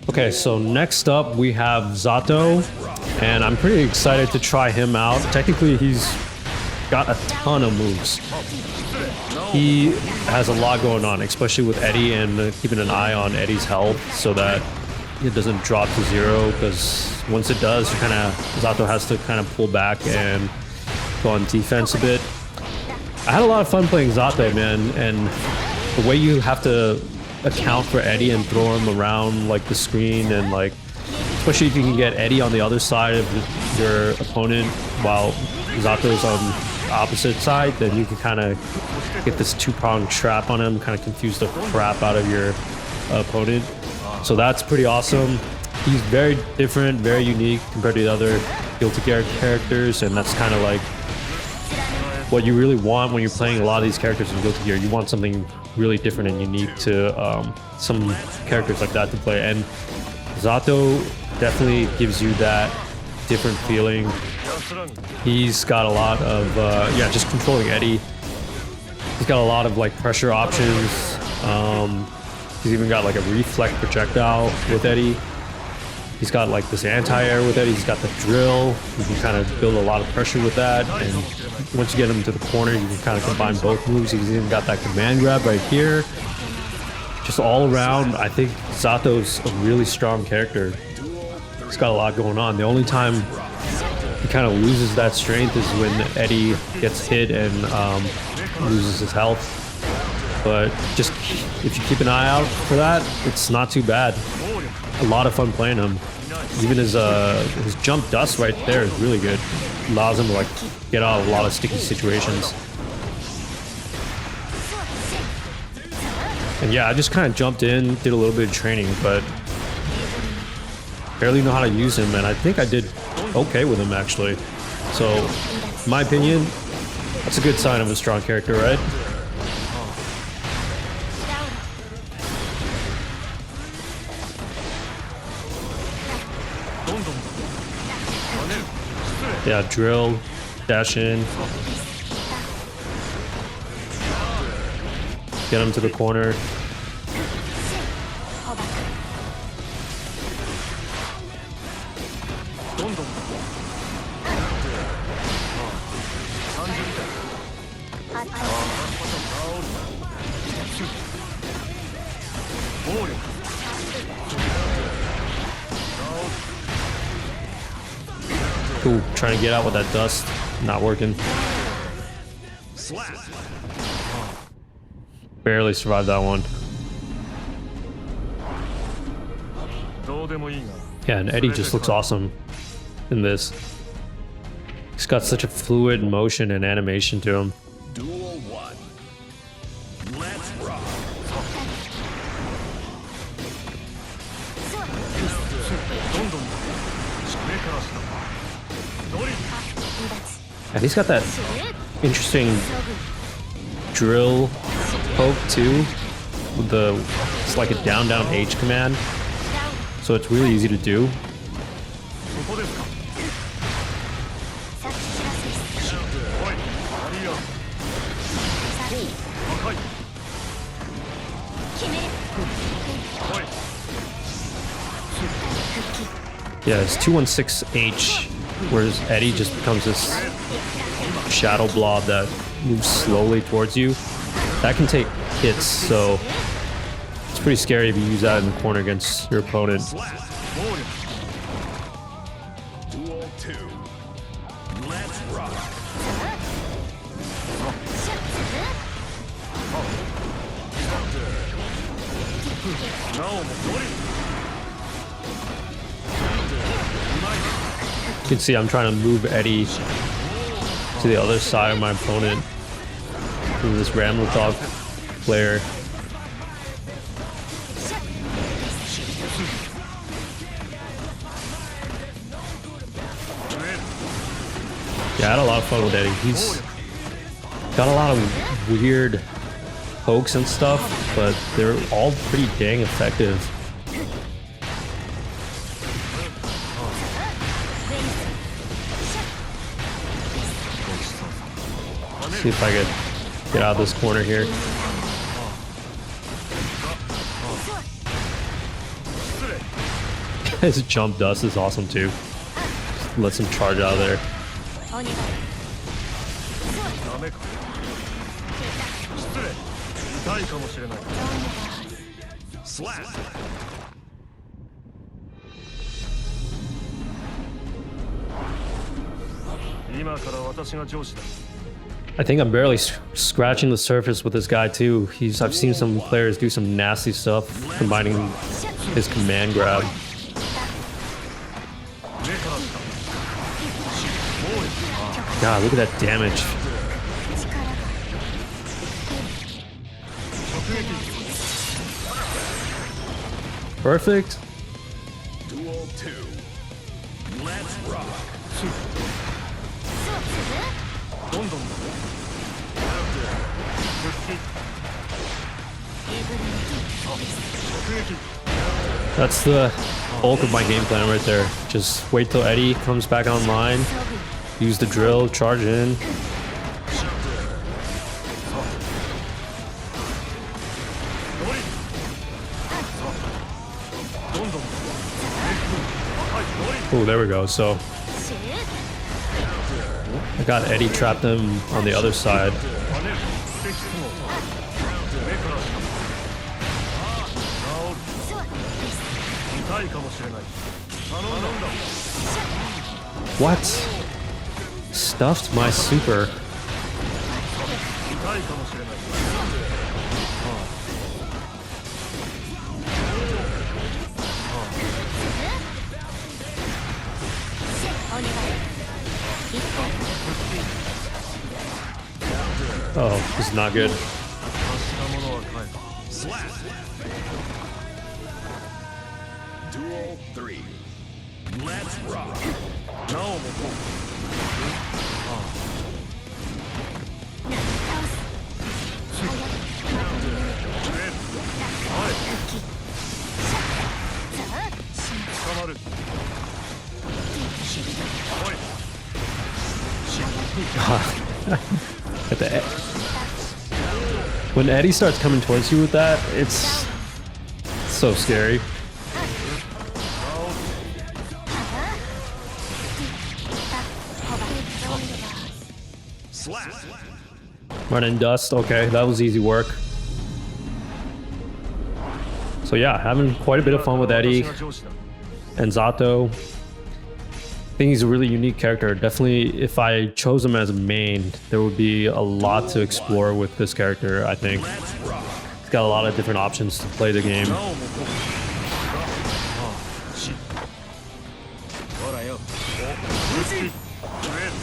Okay, so next up we have Zato, and I'm pretty excited to try him out. Technically, he's got a ton of moves. He has a lot going on, especially with Eddie, and keeping an eye on Eddie's health so that it doesn't drop to zero, because once it does, Zato has to kind of pull back and go on defense a bit. I had a lot of fun playing Zato, man, and the way you have to account for Eddie and throw him around like the screen, and like especially if you can get Eddie on the other side of your opponent while Zato's on the opposite side, then you can kind of get this two-pronged trap on him, kind of confuse the crap out of your opponent. So that's pretty awesome. He's very different, very unique compared to the other Guilty Gear characters, and that's kind of like what you really want when you're playing a lot of these characters in Guilty Gear. You want something really different and unique to some characters like that to play, and Zato definitely gives you that different feeling. He's got a lot of just controlling Eddie. He's got a lot of like pressure options. He's even got like a reflect projectile with Eddie. He's got like this anti-air with Eddie. He's got the drill. You can kind of build a lot of pressure with that. And once you get him to the corner, you can kind of combine both moves. He's even got that command grab right here. Just all around, I think Zato's a really strong character. He's got a lot going on. The only time he kind of loses that strength is when Eddie gets hit and loses his health. But just if you keep an eye out for that, it's not too bad. A lot of fun playing him. Even his jump dust right there is really good. Allows him to like get out of a lot of sticky situations. And yeah, I just kind of jumped in, did a little bit of training, but barely know how to use him, and I think I did okay with him actually. So, in my opinion, that's a good sign of a strong character, right? Yeah, drill, dash in, get him to the corner. Ooh, trying to get out with that dust, not working. Barely survived that one. Yeah, and Eddie just looks awesome in this. He's got such a fluid motion and animation to him. Duel 1. Let's rock. And he's got that interesting drill poke too. With it's like a down H command. So it's really easy to do. Yeah, it's 216H, whereas Eddie just becomes this shadow blob that moves slowly towards you. That can take hits, so it's pretty scary if you use that in the corner against your opponent. Duel 2. Let's rock. You can see I'm trying to move Eddie to the other side of my opponent through this Ramletov player. Yeah, I had a lot of fun with Eddie. He's got a lot of weird pokes and stuff, but they're all pretty dang effective. See if I could get out of this corner here. His jump dust is awesome too. Just lets him charge out of there. ダメか失礼痛いかもしれないスラッ今から私が上司だ I think I'm barely scratching the surface with this guy too. I've seen some players do some nasty stuff combining his command grab. God, look at that damage. Perfect. Duel 2 Let's rock どんどんThat's the bulk of my game plan right there. Just wait till Eddie comes back online, use the drill, charge in. Oh, there we go. So I got Eddie trapped him on the other side. What? Stuffed my super. Oh, this is not good. Duel 3 Let's rock No At the when Eddie starts coming towards you with that, it's so scary. Running dust, okay, that was easy work. So yeah, having quite a bit of fun with Eddie and Zato. I think he's a really unique character. Definitely, if I chose him as a main, there would be a lot to explore with this character, I think. He's got a lot of different options to play the game.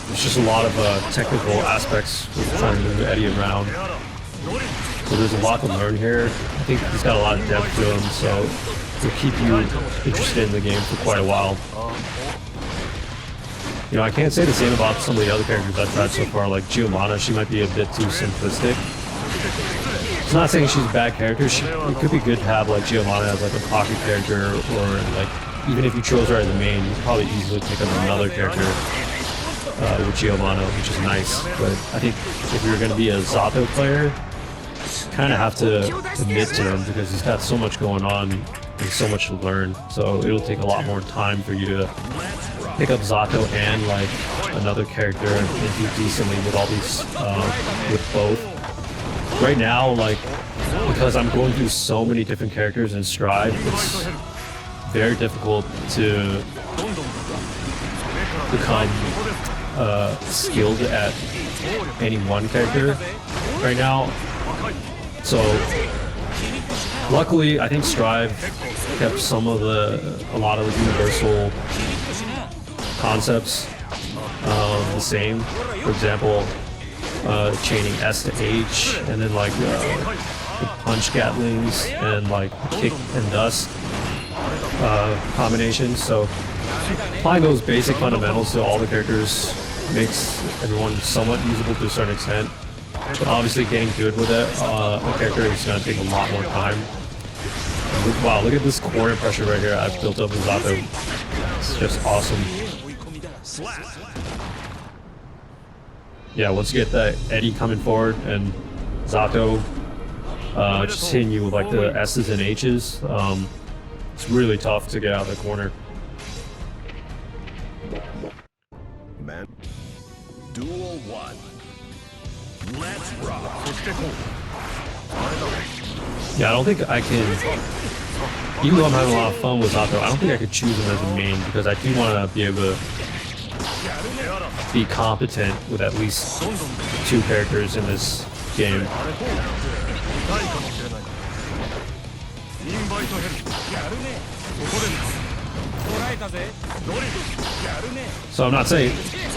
There's just a lot of technical aspects with trying to move Eddie around. So there's a lot to learn here. I think he's got a lot of depth to him, so it'll keep you interested in the game for quite a while. You know, I can't say the same about some of the other characters I've tried so far, like Giovanna. She might be a bit too simplistic. I'm not saying she's a bad character. It could be good to have like Giovanna as like a pocket character, or like even if you chose her as a main, you could probably easily pick up another character with Giovanna, which is nice. But I think if you're going to be a Zato player, you kind of have to admit to him because he's got so much going on and so much to learn. So it'll take a lot more time for you to pick up Zato and like another character and do decently with all these, with both. Right now, like, because I'm going through so many different characters in Strive, it's very difficult to become skilled at any one character right now. So luckily, I think Strive kept a lot of the universal concepts the same. For example, chaining S to H, and then like the punch gatlings and like kick and dust combinations. So applying those basic fundamentals to all the characters makes everyone somewhat usable to a certain extent. But obviously getting good with it, a character is going to take a lot more time. Wow, look at this corner pressure right here I've built up with Zato. It's just awesome. Yeah, once you get that Eddie coming forward and Zato just hitting you with like the S's and H's, it's really tough to get out of the corner. Duel 1. Let's rock. そしてこう。あれだ。 Yeah, I don't think I can. Even though I'm having a lot of fun with Zato, I don't think I could choose him as a main because I do want to be able to be competent with at least 2 characters in this game. あれこう。痛いかもしれない。インバイトヘル。やるね。ここで。捉えたぜ。ドリル。やるね。 So I'm not saying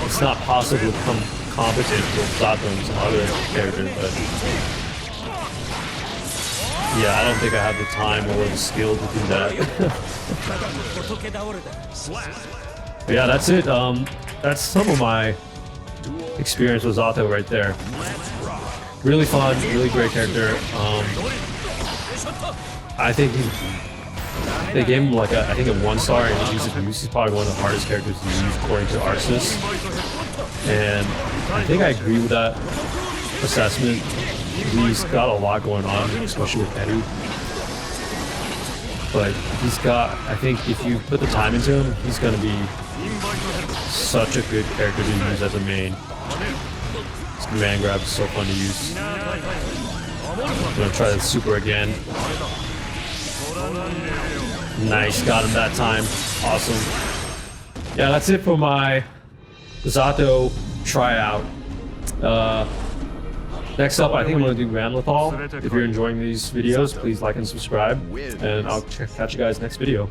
it's not possible to become competent with Zato and some other characters, but yeah, I don't think I have the time or the skill to do that. But yeah, that's it. That's some of my experience with Zato right there. Really fun, really great character. I think they gave him like I think a 1-star, and he's probably one of the hardest characters to use according to Arceus. And I think I agree with that assessment. He's got a lot going on, especially with Edu. But he's got, I think if you put the time into him, he's going to be such a good character to use as a main. His command grab is so fun to use. I'm going to try the super again. Nice, got him that time. Awesome. Yeah, that's it for my Zato tryout. Next up, I think I'm going to do Ramlethal. If you're enjoying these videos, please like and subscribe, and I'll catch you guys next video.